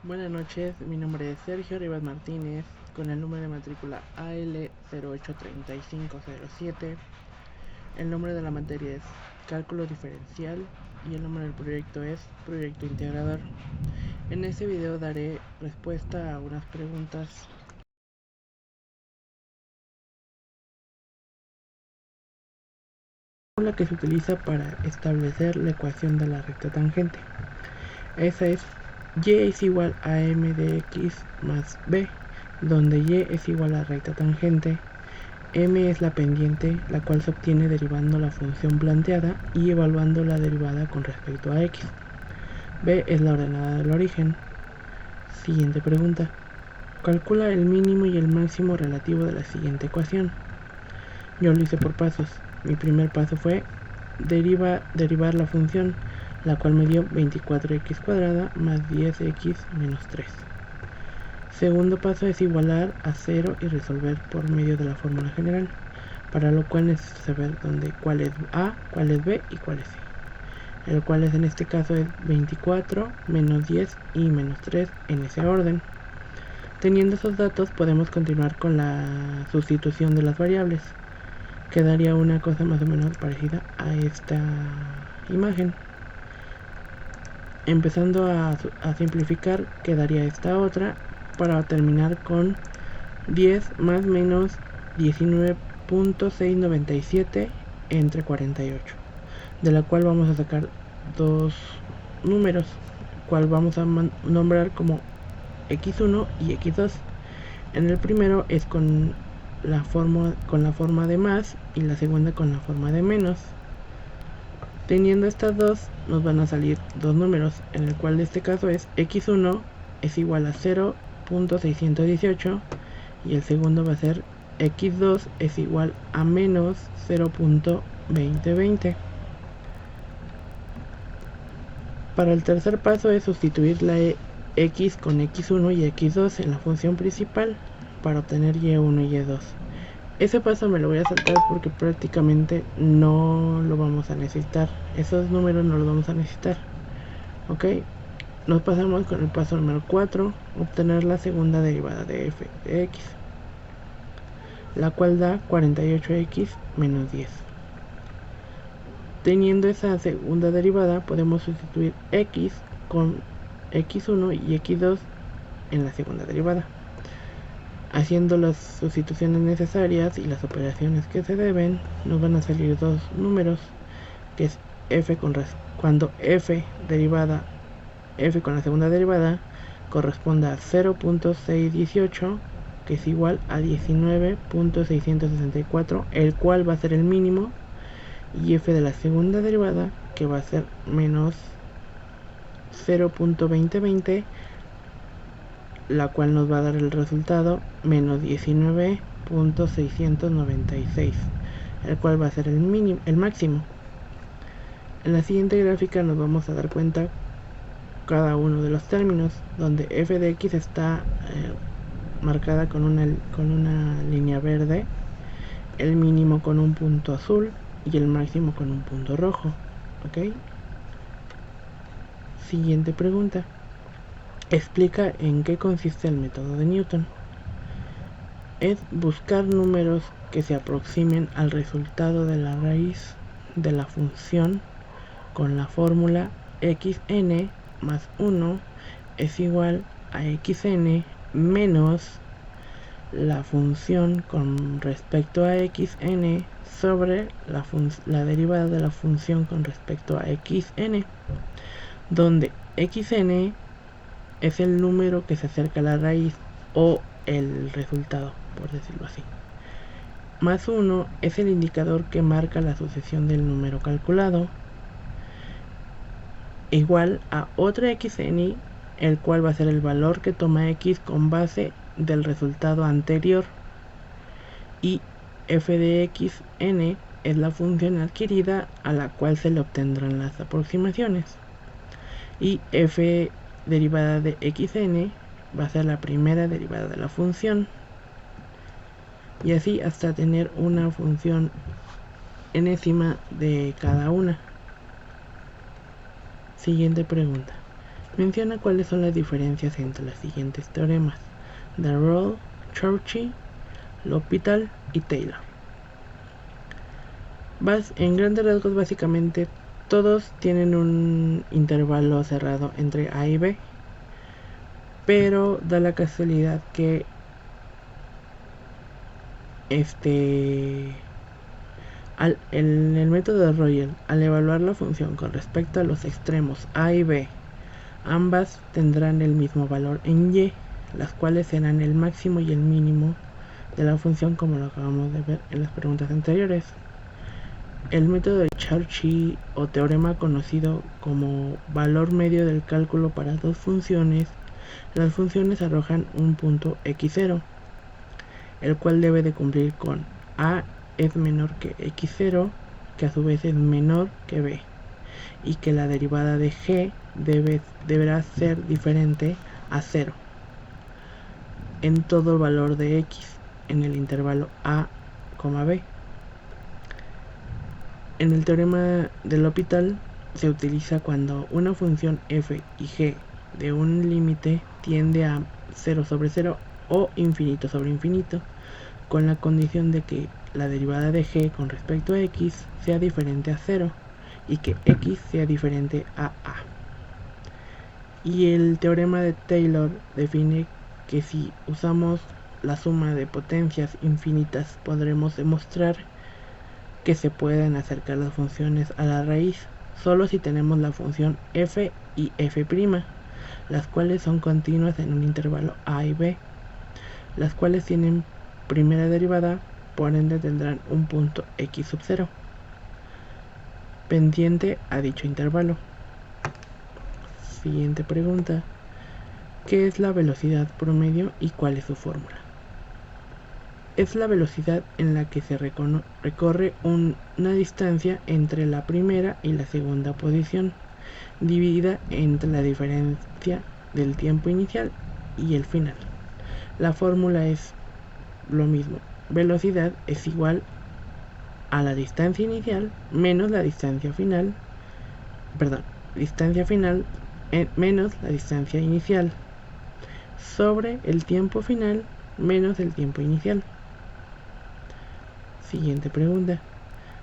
Buenas noches, mi nombre es Sergio Rivas Martínez, con el número de matrícula AL083507. El nombre de la materia es Cálculo Diferencial y el nombre del proyecto es Proyecto Integrador. En este video daré respuesta a unas preguntas la que se utiliza para establecer la ecuación de la recta tangente. Esa es y es igual a m de x más b, donde y es igual a recta tangente, m es la pendiente, la cual se obtiene derivando la función planteada y evaluando la derivada con respecto a x. B es la ordenada del origen. Siguiente pregunta. Calcula el mínimo y el máximo relativo de la siguiente ecuación. Yo lo hice por pasos. Mi primer paso fue derivar la función, la cual me dio 24x cuadrada más 10x menos 3. Segundo paso es igualar a 0 y resolver por medio de la fórmula general, para lo cual necesito saber cuál es A, cuál es B y cuál es C, el cual en este caso es 24, menos 10 y menos 3 en ese orden. Teniendo esos datos podemos continuar con la sustitución de las variables. Quedaría una cosa más o menos parecida a esta imagen. Empezando a simplificar, quedaría esta otra para terminar con 10 más menos 19.697 entre 48, de la cual vamos a sacar dos números, cual vamos a nombrar como x1 y x2. En el primero es con la forma de más y la segunda con la forma de menos. Teniendo estas dos, nos van a salir dos números, en el cual de este caso es x1 es igual a 0.618 y el segundo va a ser x2 es igual a menos 0.2020. Para el tercer paso es sustituir la x con x1 y x2 en la función principal para obtener y1 y y2. Ese paso me lo voy a saltar porque prácticamente no lo vamos a necesitar. Esos números no los vamos a necesitar. Ok, nos pasamos con el paso número 4, obtener la segunda derivada de f de x, la cual da 48x menos 10. Teniendo esa segunda derivada podemos sustituir x con x1 y x2 en la segunda derivada. Haciendo las sustituciones necesarias y las operaciones que se deben, nos van a salir dos números, que es cuando f con la segunda derivada corresponde a 0.618, que es igual a 19.664, el cual va a ser el mínimo, y f de la segunda derivada, que va a ser menos 0.2020, la cual nos va a dar el resultado menos 19.696, el cual va a ser el máximo. En la siguiente gráfica nos vamos a dar cuenta cada uno de los términos, donde f de x está marcada con una línea verde, el mínimo con un punto azul y el máximo con un punto rojo. ¿Ok? Siguiente pregunta. Explica en qué consiste el método de Newton. Es buscar números que se aproximen al resultado de la raíz de la función con la fórmula xn más 1 es igual a xn menos la función con respecto a xn sobre la derivada de la función con respecto a xn, donde xn es el número que se acerca a la raíz o el resultado, por decirlo así. Más 1 es el indicador que marca la sucesión del número calculado, igual a otra xn, el cual va a ser el valor que toma x con base del resultado anterior, y f de xn es la función adquirida a la cual se le obtendrán las aproximaciones, y f derivada de xn va a ser la primera derivada de la función, y así hasta tener una función enésima de cada una. Siguiente pregunta. Menciona cuáles son las diferencias entre los siguientes teoremas: de Rolle, Cauchy, L'Hopital y Taylor. En grandes rasgos, básicamente todos tienen un intervalo cerrado entre A y B, pero da la casualidad que en el método de Royal, al evaluar la función con respecto a los extremos A y B, ambas tendrán el mismo valor en y, las cuales serán el máximo y el mínimo de la función, como lo acabamos de ver en las preguntas anteriores. El método de Cauchy, o teorema conocido como valor medio del cálculo para dos funciones, las funciones arrojan un punto x0, el cual debe de cumplir con a es menor que x0, que a su vez es menor que b, y que la derivada de g deberá ser diferente a 0 en todo el valor de x en el intervalo a, b. En el teorema del L'Hopital se utiliza cuando una función f y g de un límite tiende a 0 sobre 0 o infinito sobre infinito, con la condición de que la derivada de g con respecto a x sea diferente a 0 y que x sea diferente a a. Y el teorema de Taylor define que si usamos la suma de potencias infinitas podremos demostrar que se pueden acercar las funciones a la raíz solo si tenemos la función f y f', las cuales son continuas en un intervalo a y b, las cuales tienen primera derivada, por ende tendrán un punto x sub 0 pendiente a dicho intervalo. Siguiente pregunta: ¿qué es la velocidad promedio y cuál es su fórmula? Es la velocidad en la que se recorre una distancia entre la primera y la segunda posición, dividida entre la diferencia del tiempo inicial y el final. La fórmula es lo mismo: velocidad es igual a la distancia inicial menos la distancia final, distancia final menos la distancia inicial, sobre el tiempo final menos el tiempo inicial. Siguiente pregunta: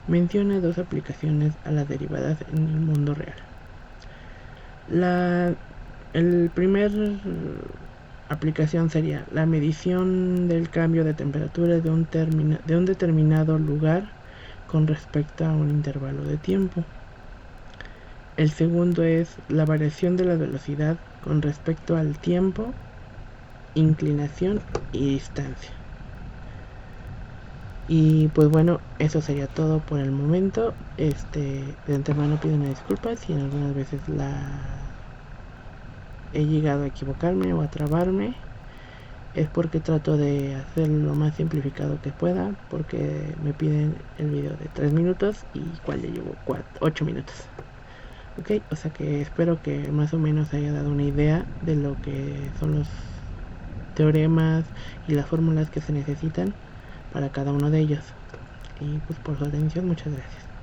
menciona dos aplicaciones a las derivadas en el mundo real. El primer aplicación sería la medición del cambio de temperatura de un determinado lugar con respecto a un intervalo de tiempo. El segundo es la variación de la velocidad con respecto al tiempo, inclinación y distancia. Y pues bueno, eso sería todo por el momento. De antemano pido una disculpa si en algunas veces he llegado a equivocarme o a trabarme. Es porque trato de hacerlo lo más simplificado que pueda, porque me piden el video de 3 minutos y cual ya llevo 8 minutos. Ok, o sea que espero que más o menos haya dado una idea de lo que son los teoremas y las fórmulas que se necesitan para cada uno de ellos. Y pues por su atención, muchas gracias.